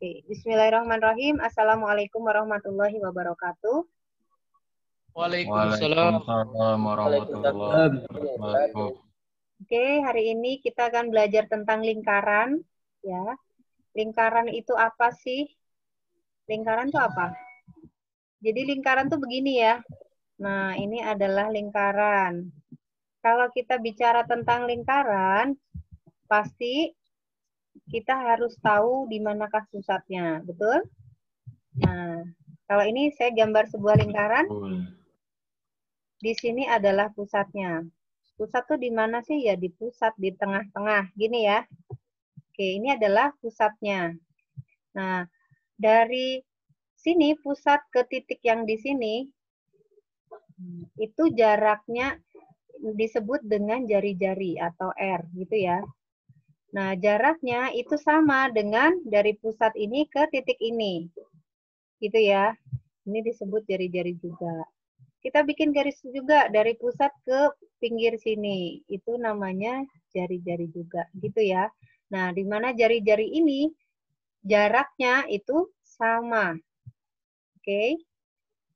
Oke, bismillahirrahmanirrahim. Assalamualaikum warahmatullahi wabarakatuh. Waalaikumsalam warahmatullahi wabarakatuh. Oke, hari ini kita akan belajar tentang lingkaran. Ya, lingkaran itu apa sih? Lingkaran itu apa? Jadi lingkaran tuh begini ya. Nah, ini adalah lingkaran. Kalau kita bicara tentang lingkaran, pasti kita harus tahu di manakah pusatnya, betul? Nah, kalau ini saya gambar sebuah lingkaran. Di sini adalah pusatnya. Pusat tuh di mana sih? Ya di pusat, di tengah-tengah. Gini ya. Oke, ini adalah pusatnya. Nah, dari sini pusat ke titik yang di sini, itu jaraknya disebut dengan jari-jari atau R gitu ya. Nah, jaraknya itu sama dengan dari pusat ini ke titik ini. Gitu ya. Ini disebut jari-jari juga. Kita bikin garis juga dari pusat ke pinggir sini. Itu namanya jari-jari juga. Gitu ya. Nah, di mana jari-jari ini jaraknya itu sama. Oke.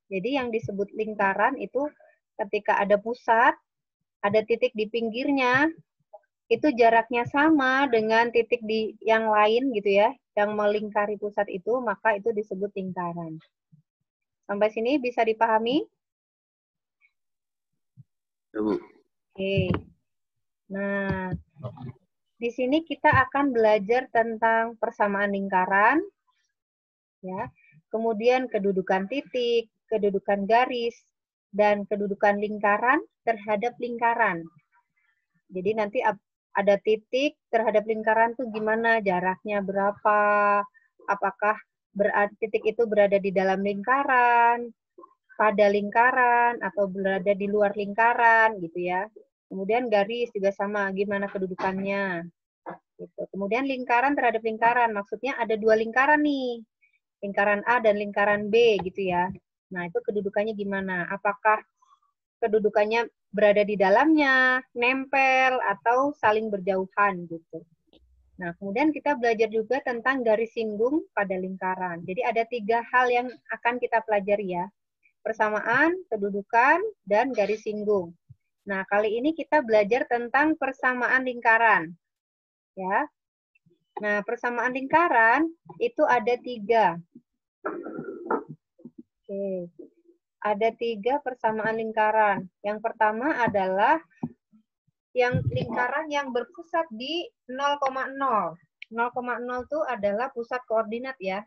Jadi yang disebut lingkaran itu ketika ada pusat, ada titik di pinggirnya, itu jaraknya sama dengan titik di yang lain gitu ya, yang melingkari pusat itu, maka itu disebut lingkaran. Sampai sini bisa dipahami? Oke. Nah, di sini kita akan belajar tentang persamaan lingkaran, ya. Kemudian kedudukan titik, kedudukan garis, dan kedudukan lingkaran terhadap lingkaran. Jadi nanti ada titik terhadap lingkaran tuh gimana, jaraknya berapa, apakah titik itu berada di dalam lingkaran, pada lingkaran, atau berada di luar lingkaran gitu ya. Kemudian garis juga sama, gimana kedudukannya. Gitu. Kemudian lingkaran terhadap lingkaran, maksudnya ada dua lingkaran nih, lingkaran A dan lingkaran B gitu ya. Nah itu kedudukannya gimana? Apakah kedudukannya berada di dalamnya, nempel, atau saling berjauhan gitu. Nah kemudian kita belajar juga tentang garis singgung pada lingkaran. Jadi ada 3 hal yang akan kita pelajari ya. Persamaan, kedudukan, dan garis singgung. Nah kali ini kita belajar tentang persamaan lingkaran. Ya. Nah, persamaan lingkaran itu ada 3. Oke. Ada 3 persamaan lingkaran. Yang pertama adalah yang lingkaran yang berpusat di 0,0. 0,0 itu adalah pusat koordinat ya.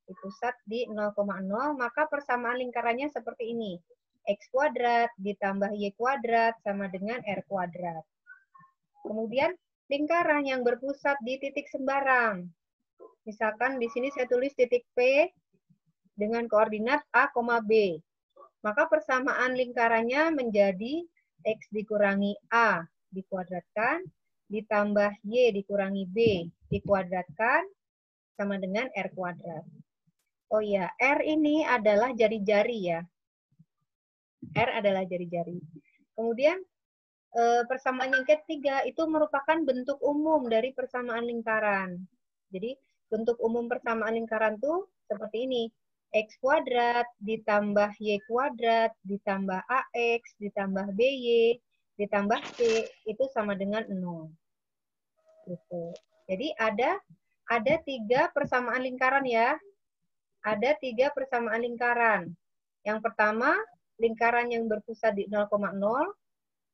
Pusat di 0,0, maka persamaan lingkarannya seperti ini. X kuadrat ditambah Y kuadrat sama dengan R kuadrat. Kemudian lingkaran yang berpusat di titik sembarang. Misalkan di sini saya tulis titik P dengan koordinat A, B. Maka persamaan lingkarannya menjadi X dikurangi A dikuadratkan, ditambah Y dikurangi B dikuadratkan, sama dengan R kuadrat. Oh iya, R ini adalah jari-jari ya. R adalah jari-jari. Kemudian persamaan yang ketiga itu merupakan bentuk umum dari persamaan lingkaran. Jadi bentuk umum persamaan lingkaran tuh seperti ini. X kuadrat ditambah Y kuadrat ditambah AX ditambah BY ditambah C itu sama dengan 0. Gitu. Jadi ada 3 persamaan lingkaran ya. Ada 3 persamaan lingkaran. Yang pertama, lingkaran yang berpusat di 0,0.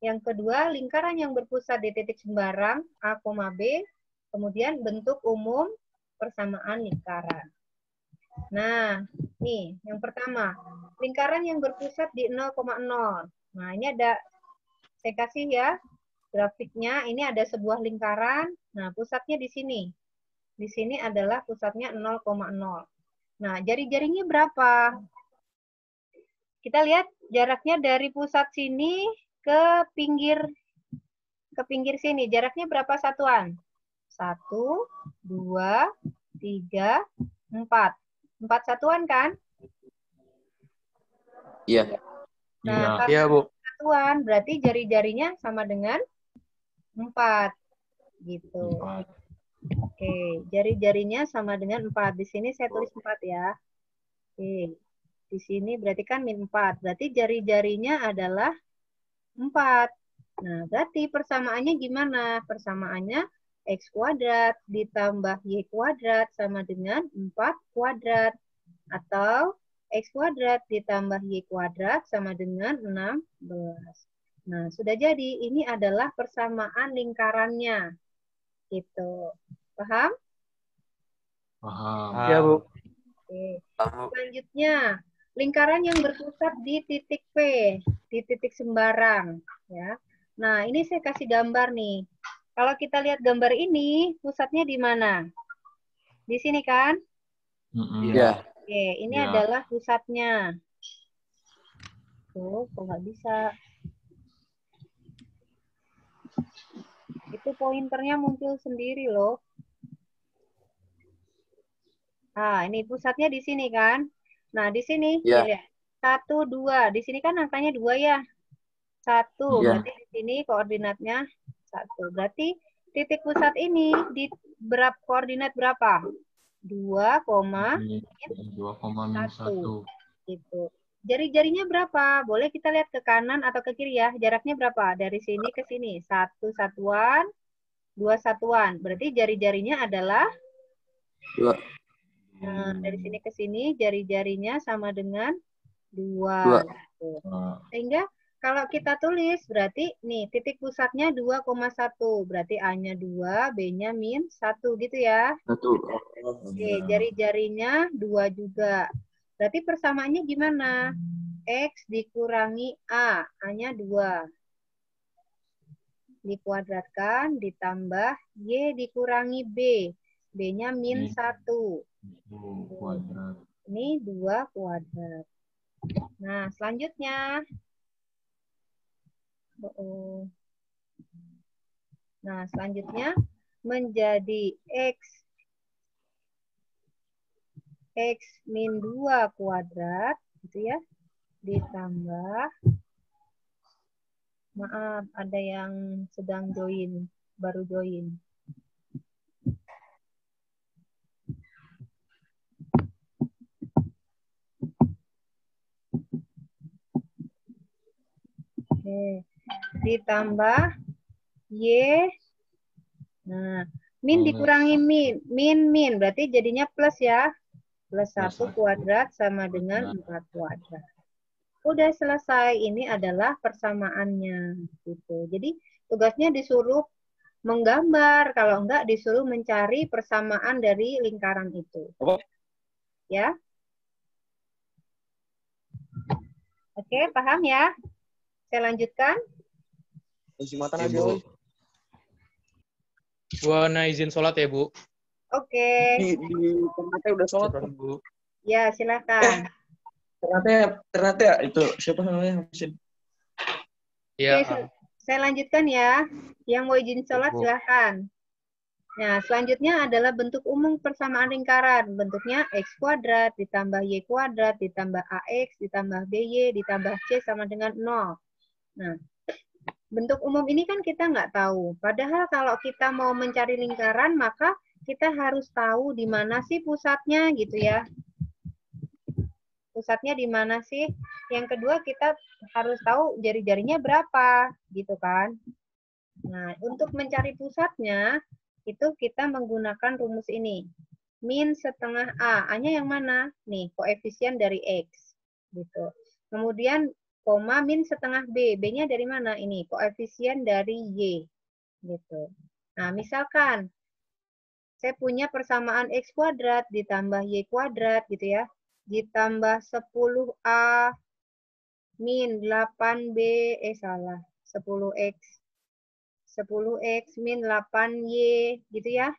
Yang kedua, lingkaran yang berpusat di titik sembarang A, B. Kemudian bentuk umum persamaan lingkaran. Nah, nih yang pertama, lingkaran yang berpusat di 0,0. Nah, ini ada, saya kasih ya grafiknya. Ini ada sebuah lingkaran. Nah, pusatnya di sini. Di sini adalah pusatnya 0,0. Nah, jari-jarinya berapa? Kita lihat jaraknya dari pusat sini ke pinggir sini. Jaraknya berapa satuan? 1, 2, 3, 4. 4 satuan kan? Iya. Nah, Iya, Bu. satuan berarti jari-jarinya sama dengan 4. Gitu. 4. Oke, jari-jarinya sama dengan 4. Di sini saya tulis 4 ya. Oke, di sini berarti kan min 4. Berarti jari-jarinya adalah 4. Nah, berarti persamaannya gimana? Persamaannya X kuadrat ditambah Y kuadrat sama dengan 4 kuadrat. Atau X kuadrat ditambah Y kuadrat sama dengan 16. Nah, sudah jadi. Ini adalah persamaan lingkarannya. Gitu. Paham? Paham. Ya, Bu. Oke. Selanjutnya, lingkaran yang berpusat di titik P, di titik sembarang. Ya. Nah, ini saya kasih gambar nih. Kalau kita lihat gambar ini, pusatnya di mana? Di sini kan? Iya. Oke, ini Ya. adalah pusatnya. Tuh, kok nggak bisa? Itu pointernya muncul sendiri loh. Nah, ini pusatnya di sini kan? Nah, di sini Ya. dilihat. 1, 2. Di sini kan angkanya 2 ya. 1. Ya. Berarti di sini koordinatnya 1. Berarti titik pusat ini di koordinat berapa? 2, 2,-1. gitu. Jari-jarinya berapa? Boleh kita lihat ke kanan atau ke kiri ya. Jaraknya berapa? Dari sini ke sini. 1 satuan, 2 satuan. Berarti jari-jarinya adalah 2. Nah, dari sini ke sini jari-jarinya sama dengan 2. Gitu. Sehingga kalau kita tulis berarti nih titik pusatnya 2,1. Berarti A-nya 2, B-nya min 1 gitu ya. 1. Oke, jari-jarinya 2 juga. Berarti persamaannya gimana? X dikurangi A. A-nya 2. Dikuadratkan ditambah Y dikurangi B. B-nya min 1. Kuadrat. Ini 2 kuadrat. Nah, selanjutnya. Nah, selanjutnya menjadi X min 2 kuadrat. Gitu ya. Ditambah. Maaf, ada yang sedang join. Baru join. Oke. Ditambah Y. Nah, min dikurangi min. Min. Berarti jadinya plus ya. Plus 1 kuadrat sama dengan 4 kuadrat. Udah selesai. Ini adalah persamaannya. Gitu. Jadi tugasnya disuruh menggambar. Kalau enggak disuruh mencari persamaan dari lingkaran itu. Ya. Oke, paham ya? Saya lanjutkan. Ibu. Buana izin sholat ya, Bu. Oke. Di tempatnya udah sholat, Bu. Ya, silakan. Ternyata ya itu siapa namanya? Iya. Oke, saya lanjutkan ya. Yang mau izin sholat silakan. Nah, selanjutnya adalah bentuk umum persamaan lingkaran. Bentuknya X kuadrat ditambah Y kuadrat ditambah AX ditambah BY ditambah C sama dengan 0. Nah, bentuk umum ini kan kita nggak tahu. Padahal kalau kita mau mencari lingkaran, maka kita harus tahu di mana sih pusatnya gitu ya. Pusatnya di mana sih? Yang kedua kita harus tahu jari-jarinya berapa gitu kan. Nah, untuk mencari pusatnya, itu kita menggunakan rumus ini. Min setengah A. A-nya yang mana? Nih, koefisien dari X. Gitu. Kemudian, koma min setengah B. B-nya dari mana? Ini, koefisien dari Y. Gitu. Nah, misalkan, saya punya persamaan X kuadrat ditambah Y kuadrat, gitu ya. Ditambah 10A min 8B, 10X. 10X min 8Y gitu ya.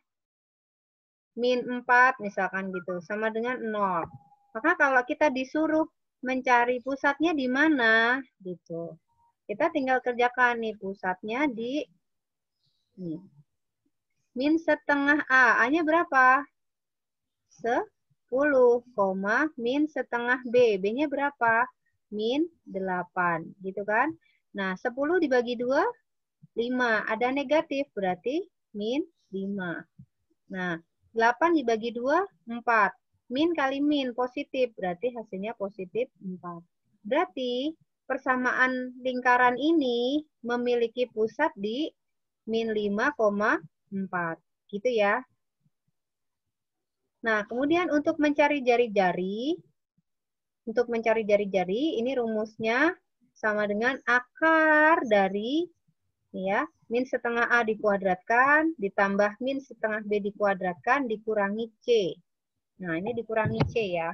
Min 4 misalkan gitu. Sama dengan 0. Maka kalau kita disuruh mencari pusatnya di mana gitu. Kita tinggal kerjakan nih pusatnya di nih. Min setengah A. A-nya berapa? 10, min setengah B. B-nya berapa? Min 8. Gitu kan. Nah, 10 dibagi 2, 5. Ada negatif berarti min 5. Nah, 8 dibagi 2, 4. Min kali min, positif. Berarti hasilnya positif 4. Berarti persamaan lingkaran ini memiliki pusat di min 5,4. Gitu ya. Nah, kemudian untuk mencari jari-jari, ini rumusnya sama dengan akar dari ya, min setengah A dikuadratkan, ditambah min setengah B dikuadratkan, dikurangi C. Nah, ini dikurangi C ya.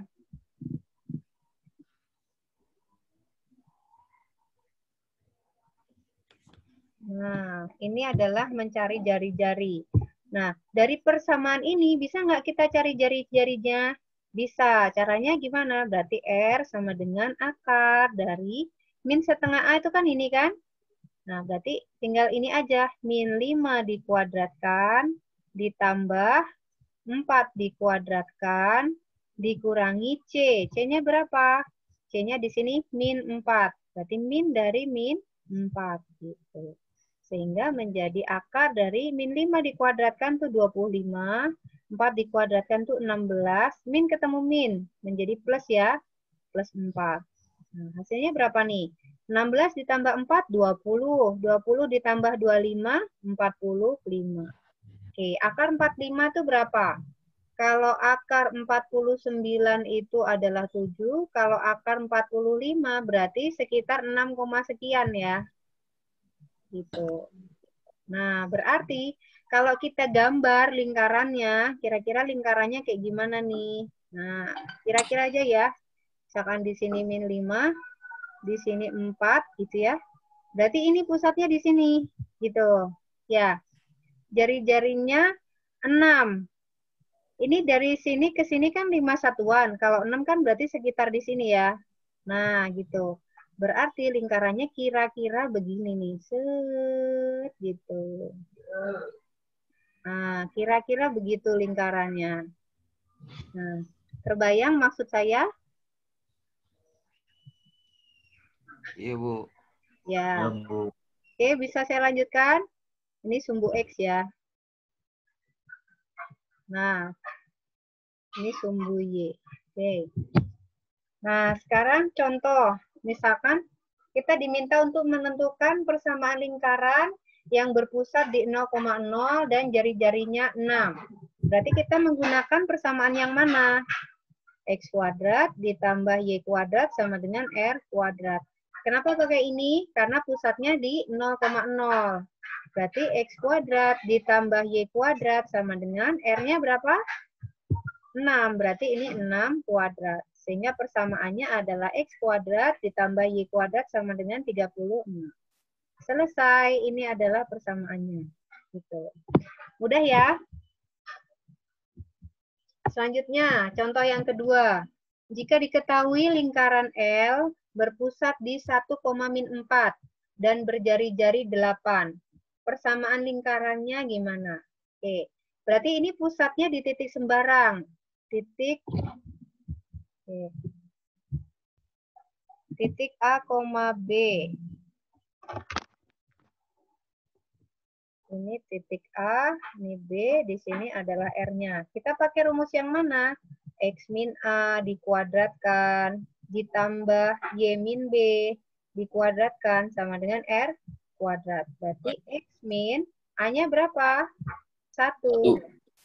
Nah, ini adalah mencari jari-jari. Nah, dari persamaan ini bisa nggak kita cari jari-jarinya? Bisa. Caranya gimana? Berarti R sama dengan akar dari min setengah A itu kan ini kan? Nah, berarti tinggal ini aja. Min 5 dikuadratkan, ditambah 4 dikuadratkan, dikurangi C. C-nya berapa? C-nya di sini min 4. Berarti min dari min 4. Gitu. Sehingga menjadi akar dari min 5 dikuadratkan tuh 25, 4 dikuadratkan tuh 16, min ketemu min, menjadi plus ya, plus 4. Nah, hasilnya berapa nih? 16 ditambah 4, 20. 20 ditambah 25, 45. Oke, akar 45 itu berapa? Kalau akar 49 itu adalah 7, kalau akar 45 berarti sekitar 6, sekian ya. Gitu. Nah, berarti kalau kita gambar lingkarannya, kira-kira lingkarannya kayak gimana nih? Nah, kira-kira aja ya. Misalkan di sini min 5, di sini 4 gitu ya. Berarti ini pusatnya di sini gitu. Ya. Jari-jarinya 6. Ini dari sini ke sini kan 5 satuan. Kalau 6 kan berarti sekitar di sini ya. Nah, gitu. Berarti lingkarannya kira-kira begini nih. Set, gitu. Nah, kira-kira begitu lingkarannya. Nah, terbayang maksud saya? Iya, Bu. Ya. Ya, Bu. Oke, bisa saya lanjutkan? Ini sumbu X ya. Nah, ini sumbu Y. Oke. Nah, sekarang contoh. Misalkan kita diminta untuk menentukan persamaan lingkaran yang berpusat di 0,0 dan jari-jarinya 6. Berarti kita menggunakan persamaan yang mana? X kuadrat ditambah Y kuadrat sama dengan R kuadrat. Kenapa pakai ini? Karena pusatnya di 0,0. Berarti X kuadrat ditambah Y kuadrat sama dengan R-nya berapa? 6. Berarti ini 6 kuadrat. Sehingga persamaannya adalah X kuadrat ditambah Y kuadrat sama dengan 36. Selesai. Ini adalah persamaannya. Gitu. Mudah ya? Selanjutnya, contoh yang kedua. Jika diketahui lingkaran L berpusat di 1,-4 dan berjari-jari 8. Persamaan lingkarannya gimana? Oke. Berarti ini pusatnya di titik sembarang. Titik A, B. Ini titik A, ini B, di sini adalah R-nya. Kita pakai rumus yang mana? X min A dikuadratkan, ditambah Y min B dikuadratkan, sama dengan R kuadrat. Berarti X min, A-nya berapa? 1.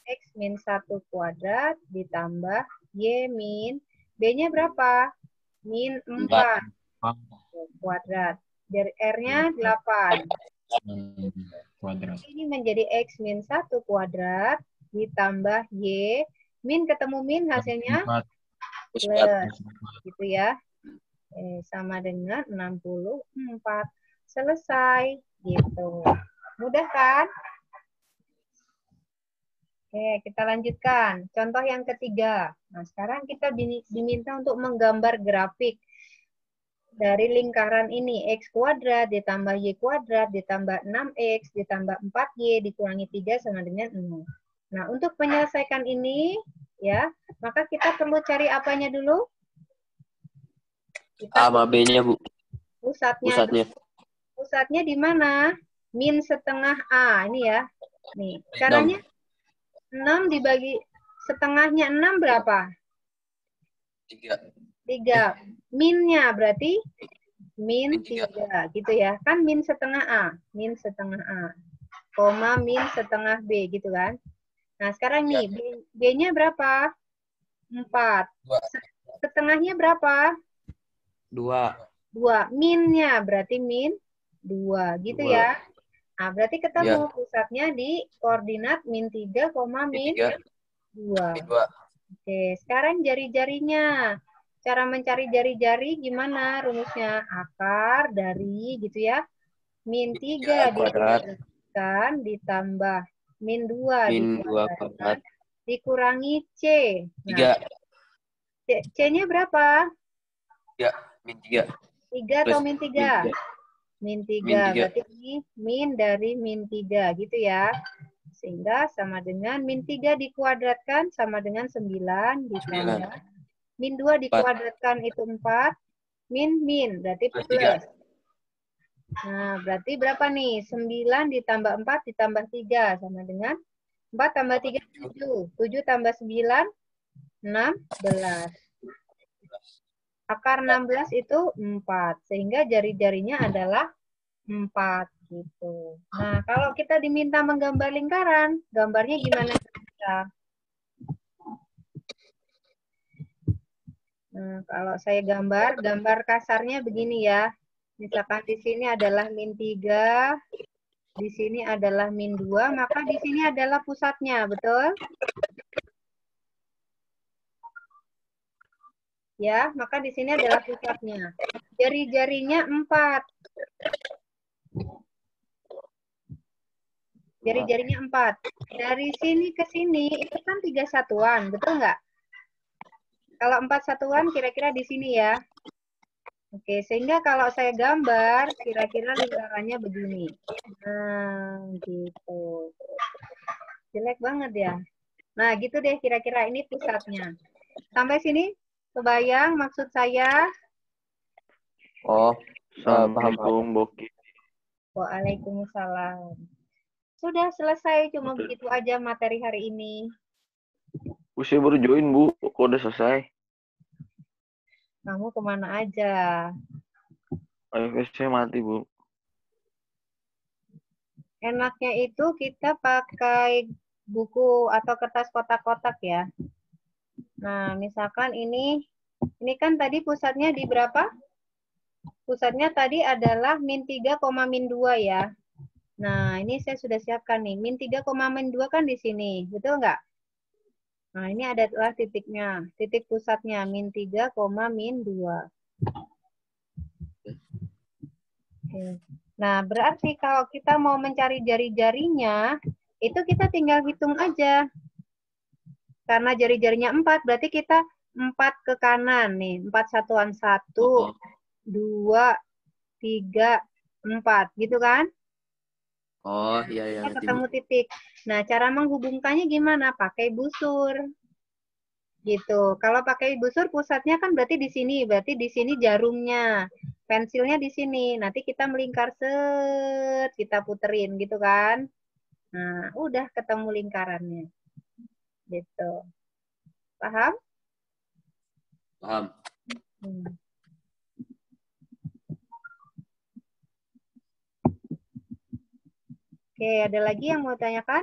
X min 1 kuadrat, ditambah Y min, B-nya berapa? Min 4 kuadrat. Dari R-nya 8. Kuadrat. Ini menjadi X min 1 kuadrat ditambah Y. Min ketemu min hasilnya plus. Gitu ya. Sama dengan 64. Selesai. Gitu. Mudah kan? Oke, kita lanjutkan. Contoh yang ketiga. Nah, sekarang kita diminta untuk menggambar grafik dari lingkaran ini. X kuadrat ditambah Y kuadrat ditambah 6X ditambah 4Y dikurangi 3 sama dengan 0. Nah, untuk menyelesaikan ini, ya, maka kita perlu cari apanya dulu? A sama B-nya, Bu. Pusatnya. Pusatnya di mana? Min setengah A. Ini ya. Nih, caranya 6 dibagi setengahnya 6 berapa? 3. 3. Minnya berarti min Min 3. 3 gitu ya. Kan min setengah A. Min setengah A. Koma min setengah B gitu kan. Nah sekarang nih B-nya berapa? 4. 2. Setengahnya berapa? 2. 2. Minnya berarti min 2 gitu 2. ya. Nah berarti ketemu pusatnya di koordinat min 3, min 2. Min 2. Oke, sekarang jari-jarinya. Cara mencari jari-jari gimana rumusnya? Akar dari gitu ya. Min 3 dikuadratkan ditambah min 2 Min 2 dikuadratkan kuadrat. dikurangi C. 3. Nah, C-nya berapa? 3. Min 3. 3 atau min 3? Min 3. Min 3. Berarti ini min dari min 3 gitu ya. Sehingga sama dengan min 3 dikuadratkan sama dengan 9 ditambah min 2 dikuadratkan itu 4. Min berarti plus. Nah, berarti berapa nih? 9 ditambah 4 ditambah 3 sama dengan 4 tambah 3 7. 7 tambah 9 16. Akar 16 itu 4. Sehingga jari-jarinya adalah 4 gitu. Nah, kalau kita diminta menggambar lingkaran, gambarnya gimana kita? Nah, kalau saya gambar kasarnya begini ya. Misalkan di sini adalah min 3, di sini adalah min 2, maka di sini adalah pusatnya, betul? Ya, maka di sini adalah pusatnya. Jari-jarinya 4. Jari-jarinya 4. Dari sini ke sini itu kan 3 satuan, betul nggak? Kalau 4 satuan kira-kira di sini ya. Oke, sehingga kalau saya gambar, kira-kira lingkarannya begini. Nah, gitu. Jelek banget ya. Nah, gitu deh kira-kira ini pusatnya. Sampai sini, kebayang maksud saya? Oh, paham. Boki. Waalaikumsalam. Sudah selesai, cuma begitu aja materi hari ini. Saya baru join, Bu. Kok udah selesai? Kamu kemana aja? Wifi saya mati, Bu. Enaknya itu kita pakai buku atau kertas kotak-kotak ya. Nah, misalkan ini kan tadi pusatnya di berapa? Pusatnya tadi adalah min 3, min 2 ya. Nah, ini saya sudah siapkan nih. Min 3, min 2 kan di sini. Betul nggak? Nah, ini adalah titiknya. Titik pusatnya min 3, min 2. Oke. Nah, berarti kalau kita mau mencari jari-jarinya, itu kita tinggal hitung aja. Karena jari-jarinya 4, berarti kita 4 ke kanan nih. 4 satuan 1, 2, 3, 4. Gitu kan? Oh, iya. Kita ketemu titik. Nah, cara menghubungkannya gimana? Pakai busur. Gitu. Kalau pakai busur, pusatnya kan berarti di sini. Berarti di sini jarumnya. Pensilnya di sini. Nanti kita melingkar set. Kita puterin gitu kan. Nah, udah ketemu lingkarannya. Gitu. Paham? Paham. Oke, ada lagi yang mau tanyakan?